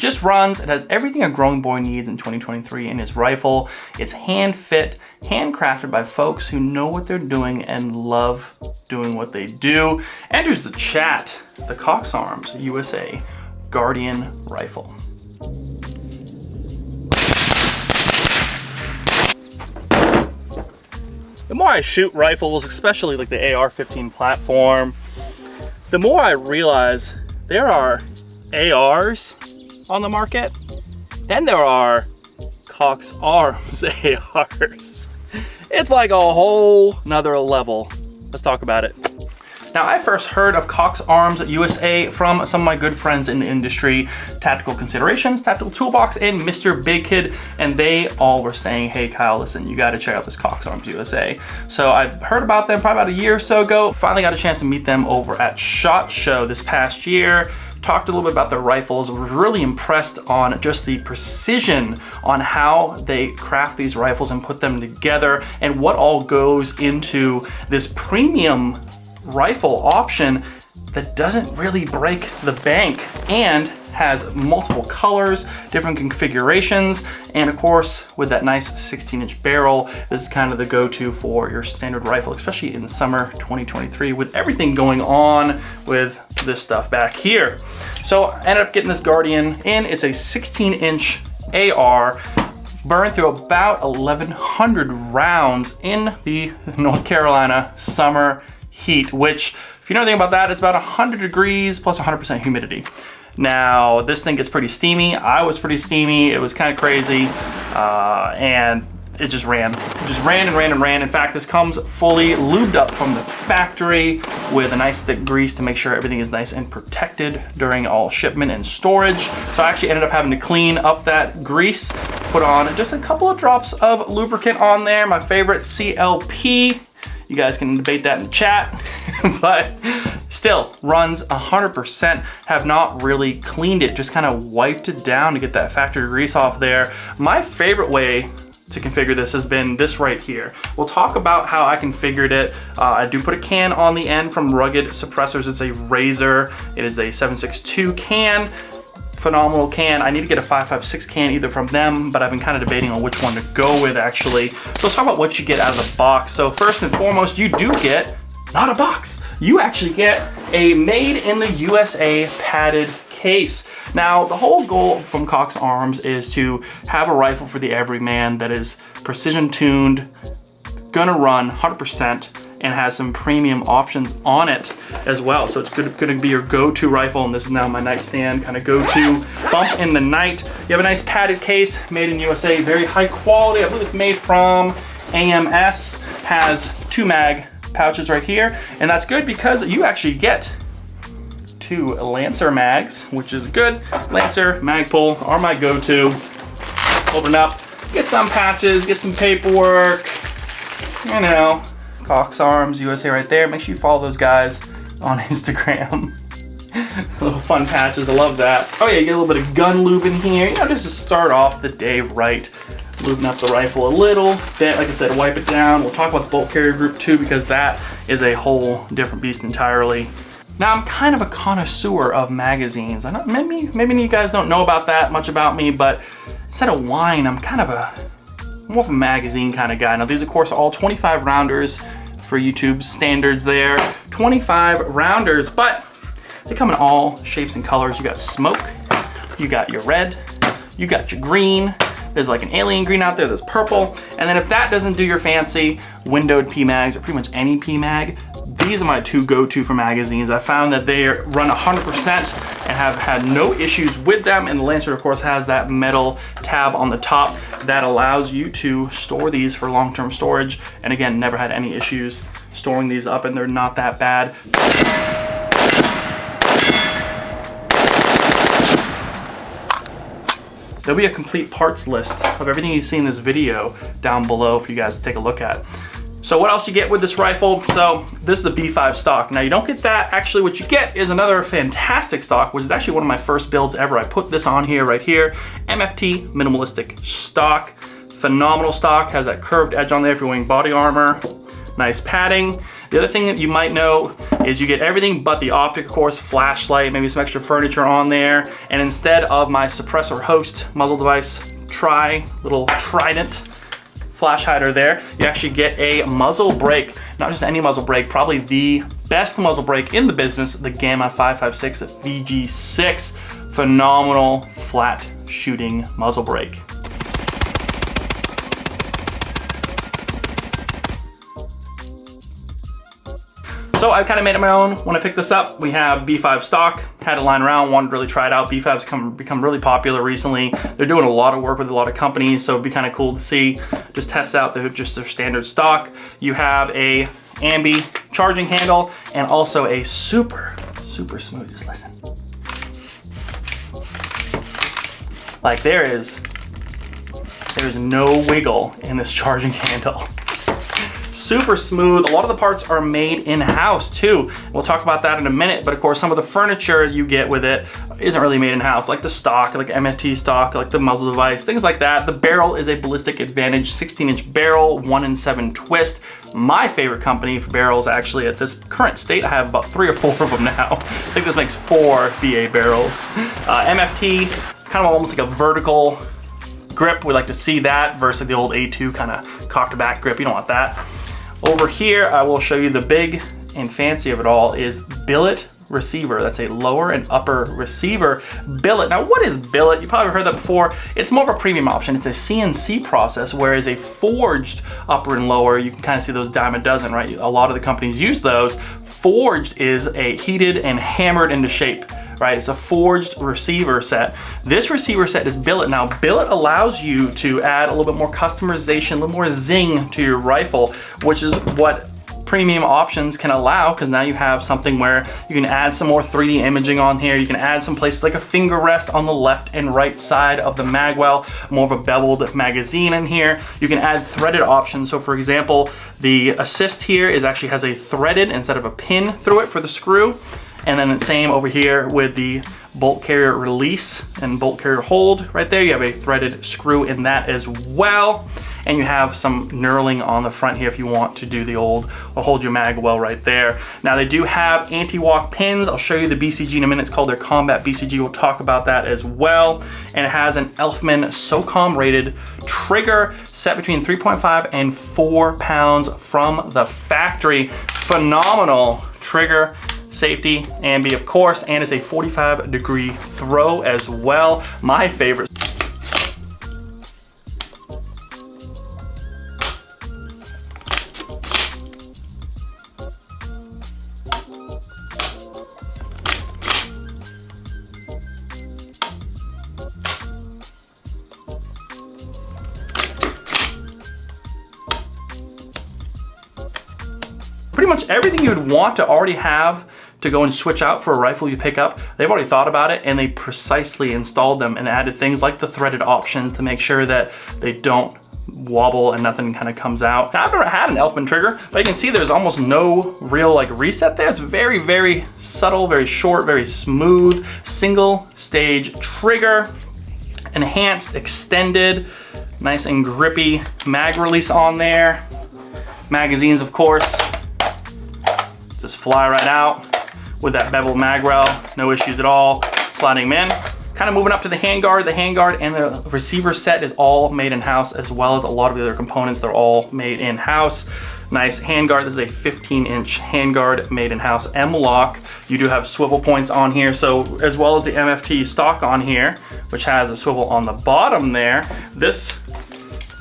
just runs. It has everything a growing boy needs in 2023 in his rifle. It's hand fit, handcrafted by folks who know what they're doing and love doing what they do. Enters the chat, the Cox Arms USA Guardian Rifle. The more I shoot rifles, especially like the AR-15 platform, the more I realize there are ARs on the market, and there are Cox Arms ARs. It's like a whole nother level. Let's talk about it. Now, I first heard of Cox Arms USA from some of my good friends in the industry, Tactical Considerations, Tactical Toolbox, and Mr. Big Kid, and they all were saying, hey Kyle, listen, you gotta check out this Cox Arms USA. So I've heard about them probably about a year or so ago, finally got a chance to meet them over at SHOT Show this past year. Talked a little bit about their rifles, was really impressed on just the precision on how they craft these rifles and put them together and what all goes into this premium rifle option that doesn't really break the bank and has multiple colors, different configurations, and of course with that nice 16-inch barrel, this is kind of the go-to for your standard rifle, especially in the summer 2023 with everything going on with this stuff back here. So I ended up getting this Guardian in. It's a 16-inch AR, burned through about 1,100 rounds in the North Carolina summer heat, which, if you know anything about that, it's about 100 degrees plus 100% humidity. Now, this thing gets pretty steamy. I was pretty steamy. It was kind of crazy, and it just ran. It just ran and ran and ran. In fact, this comes fully lubed up from the factory with a nice thick grease to make sure everything is nice and protected during all shipment and storage. So I actually ended up having to clean up that grease, put on just a couple of drops of lubricant on there. My favorite, CLP. You guys can debate that in the chat, but still runs 100%. Have not really cleaned it, just kind of wiped it down to get that factory grease off there. My favorite way to configure this has been this right here. We'll talk about how I configured it. I do put a can on the end from Rugged Suppressors. It's a Razor. It is a 7.62 can. Phenomenal can. I need to get a 5.56 can either from them, but I've been kind of debating on which one to go with actually. So let's talk about what you get out of the box. So first and foremost, you do get not a box. You actually get a made in the USA padded case. Now, the whole goal from Cox Arms is to have a rifle for the everyman that is precision tuned, gonna run 100%, and has some premium options on it as well. So it's gonna be your go-to rifle, and this is now my nightstand kind of go-to bump in the night. You have a nice padded case, made in USA, very high quality. I believe it's made from AMS, has 2 mag pouches right here, and that's good because you actually get 2 Lancer mags, which is good. Lancer, Magpul are my go-to. Open up, get some patches, get some paperwork, you know, Cox Arms USA right there. Make sure you follow those guys on Instagram. Little fun patches, I love that. Oh yeah, you get a little bit of gun lube in here, you know, just to start off the day right. Lubing up the rifle a little bit, like I said, wipe it down. We'll talk about the bolt carrier group too, because that is a whole different beast entirely. Now, I'm kind of a connoisseur of magazines. I know maybe you guys don't know about that much about me, but instead of wine, I'm kind of more of a magazine kind of guy. Now, these, of course, are all 25 rounders for YouTube standards there. 25 rounders, but they come in all shapes and colors. You got smoke, you got your red, you got your green. There's like an alien green out there, there's purple. And then if that doesn't do your fancy, windowed PMags, or pretty much any PMag, these are my 2 go-to for magazines. I found that they run 100% and have had no issues with them. And the Lancer, of course, has that metal tab on the top that allows you to store these for long-term storage. And again, never had any issues storing these up, and they're not that bad. There'll be a complete parts list of everything you see in this video down below for you guys to take a look at. So what else you get with this rifle? So this is a B5 stock. Now you don't get that. Actually, what you get is another fantastic stock, which is actually one of my first builds ever. I put this on here, right here. MFT minimalistic stock. Phenomenal stock. Has that curved edge on there if you're wearing body armor. Nice padding. The other thing that you might know is you get everything but the optic, of course, flashlight, maybe some extra furniture on there. And instead of my suppressor host muzzle device little trident flash hider there, you actually get a muzzle brake. Not just any muzzle brake, probably the best muzzle brake in the business, the Gamma 556 VG6. Phenomenal flat shooting muzzle brake. So I've kind of made it my own. When I picked this up, we have B5 stock, had it lying around, wanted to really try it out. B5's become really popular recently. They're doing a lot of work with a lot of companies, so it'd be kind of cool to see, just test out just their standard stock. You have a ambi charging handle and also a super smooth, just listen. Like there's no wiggle in this charging handle. Super smooth. A lot of the parts are made in-house too. We'll talk about that in a minute, but of course some of the furniture you get with it isn't really made in-house, like the stock, like MFT stock, like the muzzle device, things like that. The barrel is a Ballistic Advantage 16-inch barrel, 1 in 7 twist. My favorite company for barrels, actually, at this current state, I have about 3 or 4 of them now. I think this makes 4 BA barrels. MFT, kind of almost like a vertical grip. We like to see that versus the old A2 kind of cocked back grip. You don't want that. Over here, I will show you the big and fancy of it all is billet receiver. That's a lower and upper receiver billet. Now, what is billet? You probably heard that before. It's more of a premium option. It's a CNC process, whereas a forged upper and lower, you can kind of see those dime a dozen, right? A lot of the companies use those. Forged is a heated and hammered into shape. Right, it's a forged receiver set. This receiver set is billet. Now, billet allows you to add a little bit more customization, a little more zing to your rifle, which is what premium options can allow, because now you have something where you can add some more 3D imaging on here. You can add some places like a finger rest on the left and right side of the magwell, more of a beveled magazine in here. You can add threaded options. So for example, the assist here actually has a threaded instead of a pin through it for the screw. And then the same over here with the bolt carrier release and bolt carrier hold right there. You have a threaded screw in that as well. And you have some knurling on the front here if you want to do the old hold your mag well right there. Now they do have anti-walk pins. I'll show you the BCG in a minute. It's called their Combat BCG. We'll talk about that as well. And it has an Elfman SOCOM rated trigger set between 3.5 and 4 pounds from the factory. Phenomenal trigger. Safety, ambi of course, and it's a 45-degree throw as well. My favorite. Pretty much everything you would want to already have to go and switch out for a rifle you pick up, they've already thought about it and they precisely installed them and added things like the threaded options to make sure that they don't wobble and nothing kind of comes out. Now, I've never had an Elfman trigger, but you can see there's almost no real like reset there. It's very, very subtle, very short, very smooth, single stage trigger, enhanced, extended, nice and grippy mag release on there. Magazines, of course, just fly right out with that beveled mag rail, no issues at all. Sliding them in. Kind of moving up to the handguard. The handguard and the receiver set is all made in-house, as well as a lot of the other components. They're all made in-house. Nice handguard. This is a 15-inch handguard made in-house M-lock. You do have swivel points on here, so as well as the MFT stock on here, which has a swivel on the bottom there. This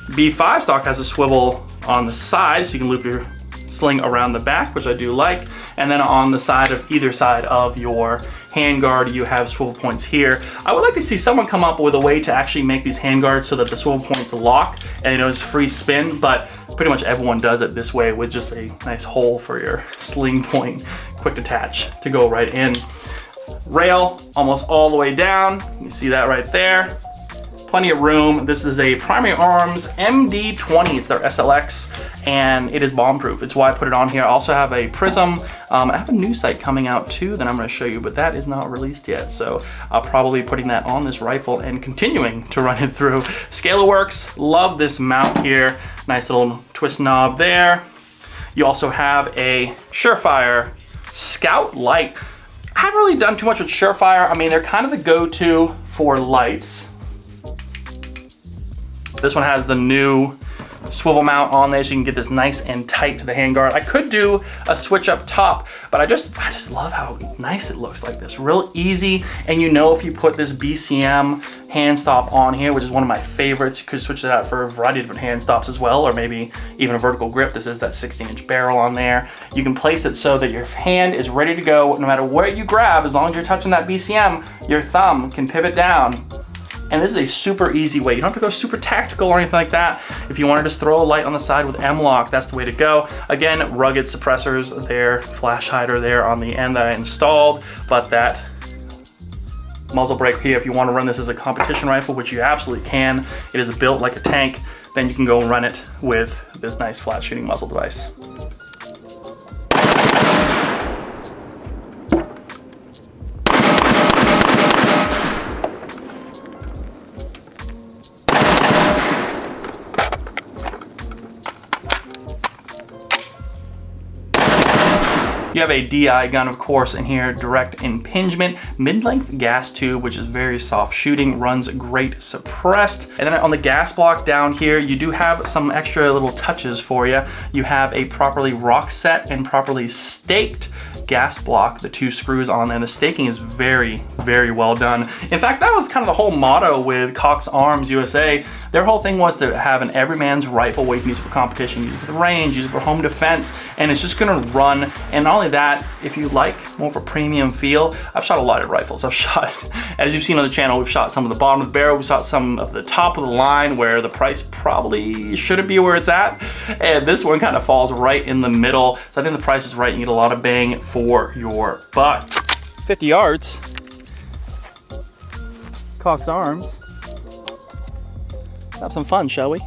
B5 stock has a swivel on the side, so you can loop your sling around the back, which I do like. And then on the side of either side of your handguard, you have swivel points here. I would like to see someone come up with a way to actually make these handguards so that the swivel points lock and it's free spin, but pretty much everyone does it this way with just a nice hole for your sling point, quick detach to go right in. Rail almost all the way down. You see that right there. Plenty of room. This is a Primary Arms MD20. It's their SLX, and it is bomb-proof. It's why I put it on here. I also have a Prism. I have a new sight coming out too that I'm going to show you, but that is not released yet. So I'll probably be putting that on this rifle and continuing to run it through. ScalarWorks. Love this mount here. Nice little twist knob there. You also have a Surefire Scout Light. I haven't really done too much with Surefire. I mean, they're kind of the go-to for lights. This one has the new swivel mount on there so you can get this nice and tight to the handguard. I could do a switch up top, but I just love how nice it looks like this. Real easy, and you know if you put this BCM hand stop on here, which is one of my favorites, you could switch it out for a variety of different hand stops as well, or maybe even a vertical grip. This is that 16-inch barrel on there. You can place it so that your hand is ready to go no matter what you grab. As long as you're touching that BCM, your thumb can pivot down. And this is a super easy way. You don't have to go super tactical or anything like that. If you want to just throw a light on the side with M-LOK, that's the way to go. Again, rugged suppressors there, flash hider there on the end that I installed, but that muzzle brake here, if you want to run this as a competition rifle, which you absolutely can, it is built like a tank, then you can go and run it with this nice flat shooting muzzle device. You have a DI gun, of course, in here, direct impingement, mid-length gas tube, which is very soft shooting, runs great suppressed. And then on the gas block down here, you do have some extra little touches for you. You have a properly rock set and properly staked gas block, the two screws on there. The staking is very, very well done. In fact, that was kind of the whole motto with Cox Arms USA. Their whole thing was to have an everyman's rifle where you can use it for competition, use it for the range, use it for home defense, and it's just gonna run. And not only that, if you like more of a premium feel, I've shot a lot of rifles. I've shot, as you've seen on the channel, we've shot some of the bottom of the barrel, we shot some of the top of the line where the price probably shouldn't be where it's at. And this one kind of falls right in the middle. So I think the price is right. You get a lot of bang for your buck. 50 yards. Cox Arms. Have some fun, shall we?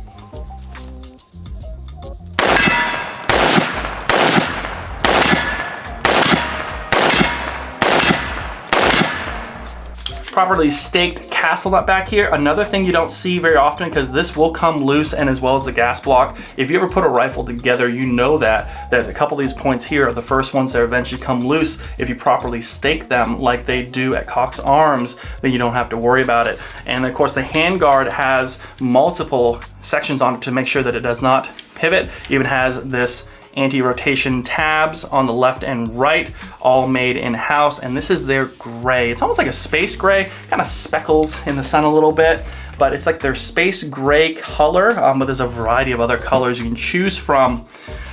Properly staked castle nut back here. Another thing you don't see very often, because this will come loose, and as well as the gas block. If you ever put a rifle together, you know that a couple of these points here are the first ones that eventually come loose. If you properly stake them like they do at Cox Arms, then you don't have to worry about it. And of course the handguard has multiple sections on it to make sure that it does not pivot. It even has this anti-rotation tabs on the left and right, all made in-house. And this is their gray. It's almost like a space gray, kind of speckles in the sun a little bit, but it's like their space gray color, but there's a variety of other colors you can choose from.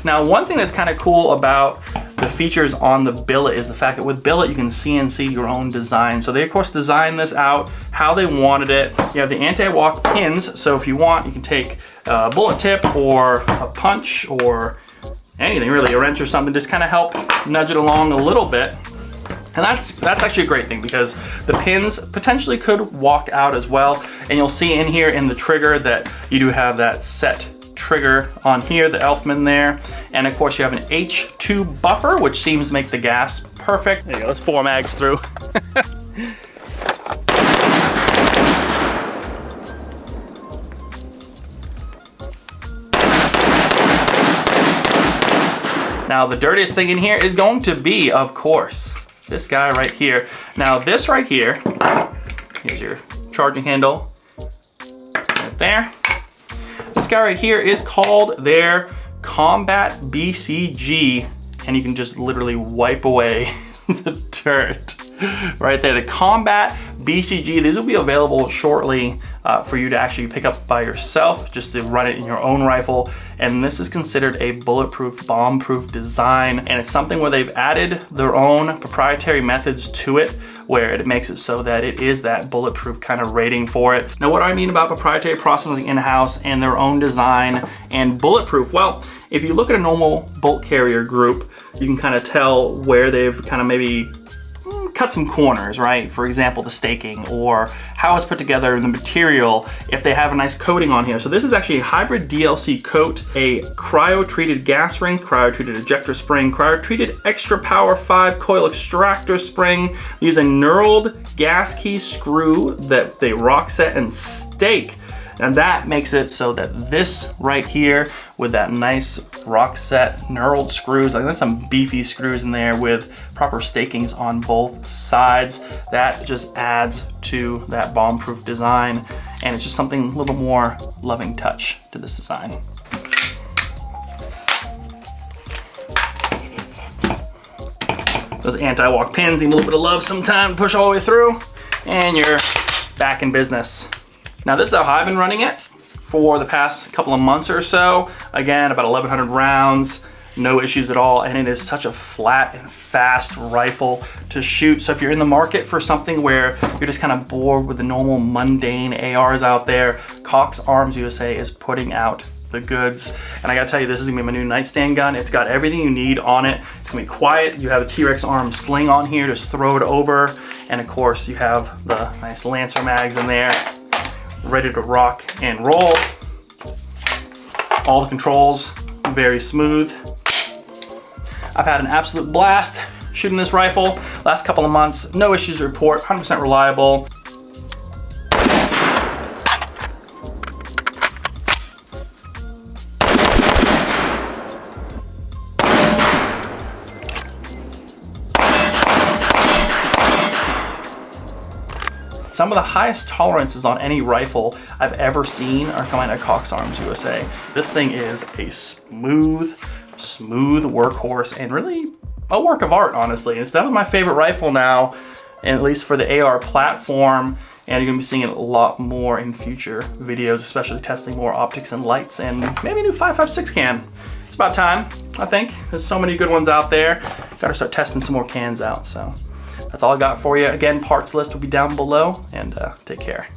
Now, one thing that's kind of cool about the features on the billet is the fact that with billet you can CNC your own design. So they of course designed this out how they wanted it. You have the anti-walk pins, so if you want, you can take a bullet tip or a punch or anything really, a wrench or something, just kind of help nudge it along a little bit. And that's actually a great thing, because the pins potentially could walk out as well. And you'll see in here in the trigger that you do have that set trigger on here, the Elfman there. And of course you have an H2 buffer, which seems to make the gas perfect. There you go, that's 4 mags through. Now the dirtiest thing in here is going to be, of course, this guy right here. Now this right here, here's your charging handle, right there. This guy right here is called their Combat BCG, and you can just literally wipe away the dirt right there. The Combat BCG, these will be available shortly for you to actually pick up by yourself, just to run it in your own rifle. And this is considered a bulletproof, bomb-proof design, and it's something where they've added their own proprietary methods to it, where it makes it so that it is that bulletproof kind of rating for it. Now, what do I mean about proprietary processing in-house and their own design and bulletproof? Well, if you look at a normal bolt carrier group, you can kind of tell where they've kind of maybe cut some corners, right? For example, the staking, or how it's put together, the material, if they have a nice coating on here. So this is actually a hybrid DLC coat, a cryo-treated gas ring, cryo-treated ejector spring, cryo-treated extra power 5 coil extractor spring. They use a knurled gas key screw that they rock set and stake. And that makes it so that this right here with that nice rock set knurled screws, like there's some beefy screws in there with proper stakings on both sides, that just adds to that bomb-proof design. And it's just something a little more loving touch to this design. Those anti-walk pins need a little bit of love sometime, push all the way through, and you're back in business. Now this is how I've been running it for the past couple of months or so. Again, about 1,100 rounds, no issues at all, and it is such a flat and fast rifle to shoot. So if you're in the market for something where you're just kind of bored with the normal mundane ARs out there, Cox Arms USA is putting out the goods. And I gotta tell you, this is gonna be my new nightstand gun. It's got everything you need on it. It's gonna be quiet. You have a T-Rex arm sling on here, just throw it over. And of course you have the nice Lancer mags in there, ready to rock and roll. All the controls, very smooth. I've had an absolute blast shooting this rifle. Last couple of months, no issues to report, 100% reliable. Some of the highest tolerances on any rifle I've ever seen are coming out of Cox Arms USA. This thing is a smooth workhorse and really a work of art, honestly. It's definitely my favorite rifle now, and at least for the AR platform. And you're gonna be seeing it a lot more in future videos, especially testing more optics and lights and maybe a new 5.56 can. It's about time, I think. There's so many good ones out there. Gotta start testing some more cans out, so. That's all I got for you. Again, parts list will be down below, and take care.